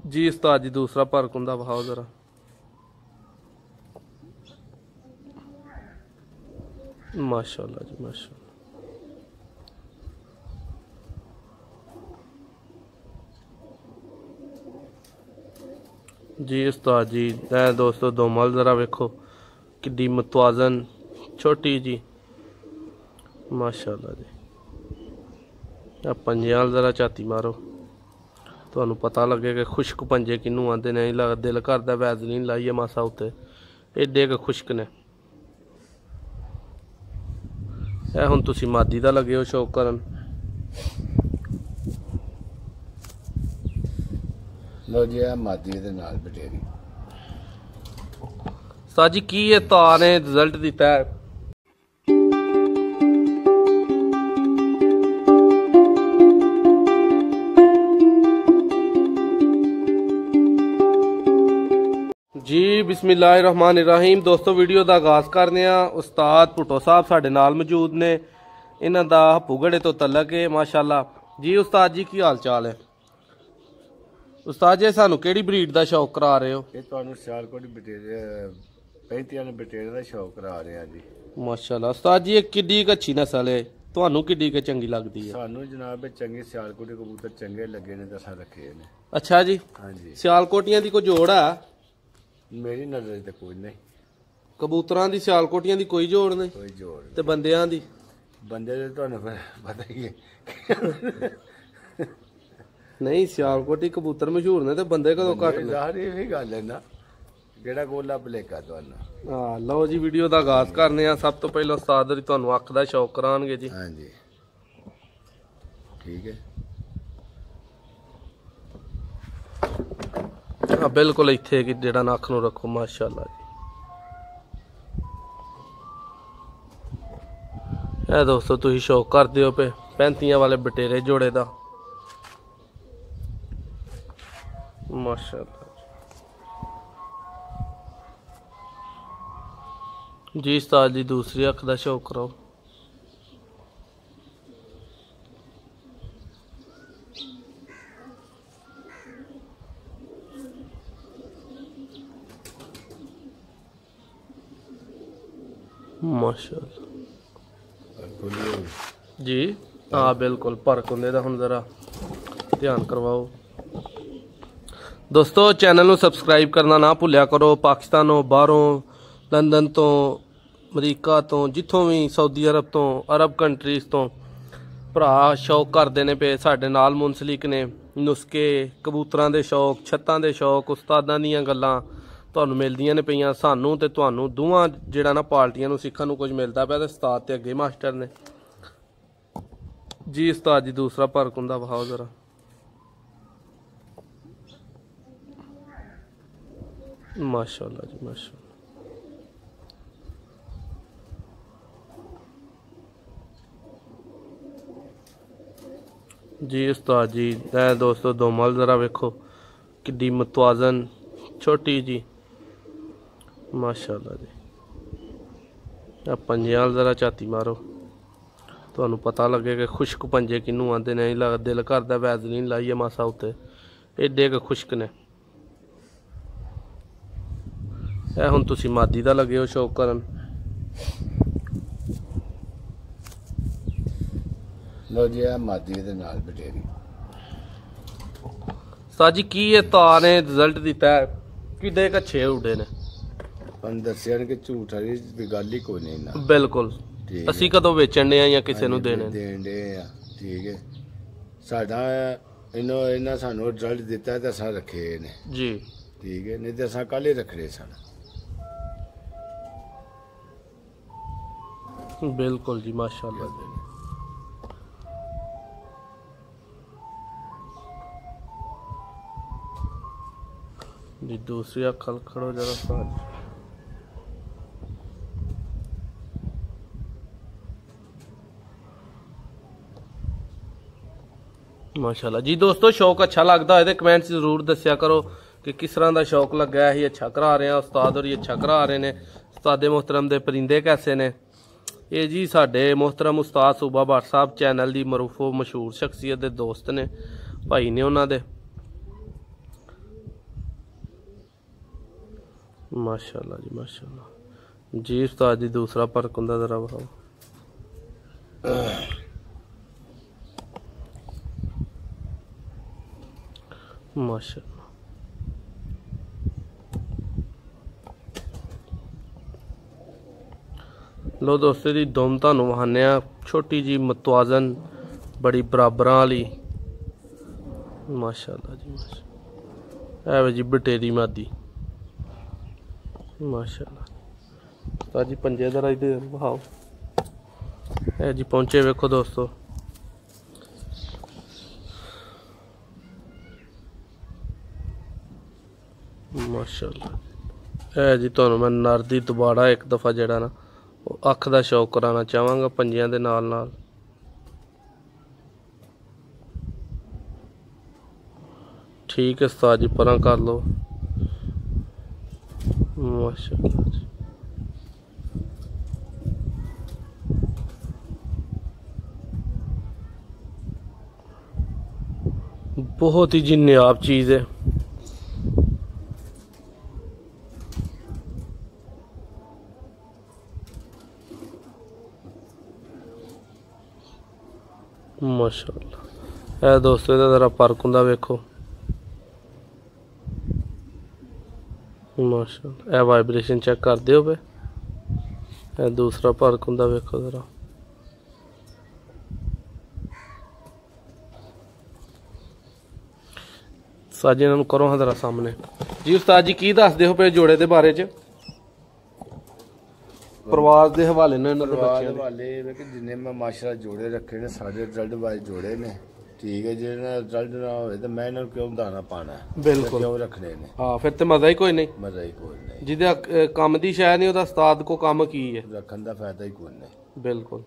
जी उस्ताद जी दूसरा पर कुंदा बहाओ जरा। माशाल्लाह जी माशाल्लाह। जी उस्ताद जी दोस्तों दोमल जरा वेखो कि मतवाजन छोटी जी माशाल्लाह जी। पंजे वाल जरा झाती मारो तो पता लगे कि खुश्क पंजे किनू आते नहीं लग दिल करता वैजलीन लाइए मासा उत्ते एडे क खुश्क ने। हुण तुसीं मादी दा लगे हो शौक करन। लो जी मादी दे नाल बटेरी साजी की ये तार ने रिजल्ट दिता है। जी बिस्मिल्लाहिर्रहमानिर्रहीम दोस्तों वीडियो का आगाज़ करने उस्ताद भुट्टो साहब साडे नाल मौजूद ने। इन्हां दा हप्पूगढ़े तो तलक है माशाल्लाह जी। उस्ताद जी की हाल चाल है? उस्ताद जी सानू केड़ी ब्रीड का शौक करा रहे हो? ये तुहानू सियालकोट बटेरे 35 वाले बटेरे का शौक करा रहे हैं जी माशाल्लाह। उस्ताद जी ये किड्डी क अच्छी नस्ल है तुहानू किड्डी क चंगी लगदी है? सानू जनाब चंगे सियालकोट कबूतर चंगे लगे ने तो असां रखे ने। अच्छा जी। हाँ जी। सियालकोटियां दी कोई जोड़ है? मेरी नजर ते कोई नहीं। कबूतरां दी सियालकोटियां दी कोई जोड़ नहीं? कोई जोड़ ते बंदियां दी? बंदे ते तुहानू पता ही है नहीं सियालकोटी कबूतर मशहूर ने ते बंदे कदों घट ने? ज़ाहिर ये गल है ना केड़ा गोला भलेखा तुहानू। हाँ लो जी वीडियो का आगाज़ करने सब तो पहले उस्ताद होरी तुहानू अख दा शौक कराणगे जी। हाँ जी ठीक है। हाँ बिल्कुल इत्थे कि जेड़ा नख नू रखो माशाल्लाह जी। ए दोस्तों तुसीं शौक करदे हो पे 35 वाले बटेरे जोड़े दा माशाल्लाह जी। उस्ताद जी दूसरी अख दा शौक कराओ। माशाल्लाह जी। हाँ बिल्कुल पर कुंदे दा हुण जरा ध्यान करवाओ। दोस्तों चैनल नू सबसक्राइब करना ना भुलिया करो। पाकिस्तानों बाहरों लंदन तो अमरीका तो जिथों भी सऊदी अरब तो अरब कंट्रीज़ तो भरा शौक करते ने पे साडे नाल मुंसलिक ने। नुस्खे कबूतरां दे शौक छत्तां दे शौक उस्तादां दीयां गल्लां तुहानू मिलदियां ने पईयां। सानू ते तुहानू दोवां जेड़ा ना पार्टियां नू सिक्खण नू कुछ मिलदा पिया ते उस्ताद ते अगे मास्टर ने जी। उस्ताद जी दूसरा पर कुंदा बहाओ जरा। माशाल्लाह जी माशाल्लाह। जी उस्ताद जी दोस्तों दोमल जरा वेखो कि मतवाजन छोटी जी माशाल्लाह जी। पंजे वाल जरा झाती मारो तो पता लगे कि खुश्क पंजे किनू आते नहीं लग दिल करता वैजलीन लाइए मासा उत्ते एडे क खुश्क ने। हुण तुसीं मादी दा लगे हो शौक करन। लो जी मादी दे नाल बटेरी साजी की ये तार ने रिजल्ट दिता है किडे कच्छे उड़े ने? दसिया कि झूठ वाली गल ही कोई नहीं ना। बिल्कुल असी कदों वेचण डे या किसी नू देने दे ठीक है। साडा इन्हों सानू रिजल्ट दिता है तो असां रखे ने जी ठीक है। नहीं तो असां कल ही रखने सन। बिल्कुल जी माशाल्लाह जी। दूसरी अख खड़ो जरा साज माशाल्लाह जी। दोस्तों शौक अच्छा लगता है तो कमेंट्स जरूर दस्या करो कि किस तरह का शौक लगा है। अच्छा करा रहे हैं उस्ताद और अच्छा करा रहे हैं। उस्ताद मोहतरम दे परिंदे कैसे ने? ये जी साडे मोहतरम उस्ताद सूबा भट्ट साहब चैनल की मरूफो मशहूर शख्सियत के दोस्त ने भाई ने उन्होंने माशाल्लाह जी माशाल्लाह जी। उस्ताद जी दूसरा फर्क हुंदा जरा बताओ। माशाल्लाह लो दोस्तों दी दुम तुहानूं वहाने आ, छोटी जी मतवाजन बड़ी बराबरां वाली माशाल्लाह जी माशाल्लाह। है जी बटेरी मादी माशाल्लाह। उस्ताद जी पंजे जरा इधर बहाओ। है जी पहुंचे वेखो दोस्तों। माशाल्लाह है जी। तुहानूं मैं नर दी दोबारा एक दफ़ा जड़ा ना अख दा शौक कराना चाहांगा पंजियां दे नाल नाल। ठीक है उस्ताद जी परां कर लो। माशाल्लाह जी बहुत ही जी नायाब चीज़ है। माशाल्लाह है दोस्तों इहदा जरा फर्क हुंदा वेखो। माशाल्लाह ए वाइब्रेशन चेक कर दियो पे। ए दूसरा फर्क हुंदा वेखो जरा। उस्ताद जी इन्हां करो हाँ जरा सामने जी। उस्ताद जी की दसदे हो पे जोड़े दे बारे च प्रवास दे हवाले ने इन्हां दे बच्चें दे वाले जिन्ने मैं माशाल्लाह जोड़े रखे ने सारे रिजल्ट वाइज जोड़े ने। ठीक है जिन्हें रिजल्ट ना हो तो मैं इन्हें क्यों दाना पाना है। बिल्कुल क्यों रखने ने। हाँ फिर तो मजा ही कोई नहीं। मजा ही कोई नहीं जिदे कम दी शै नहीं उदा उस्ताद को कम की है। रखने का फायदा ही कोई नहीं। बिल्कुल।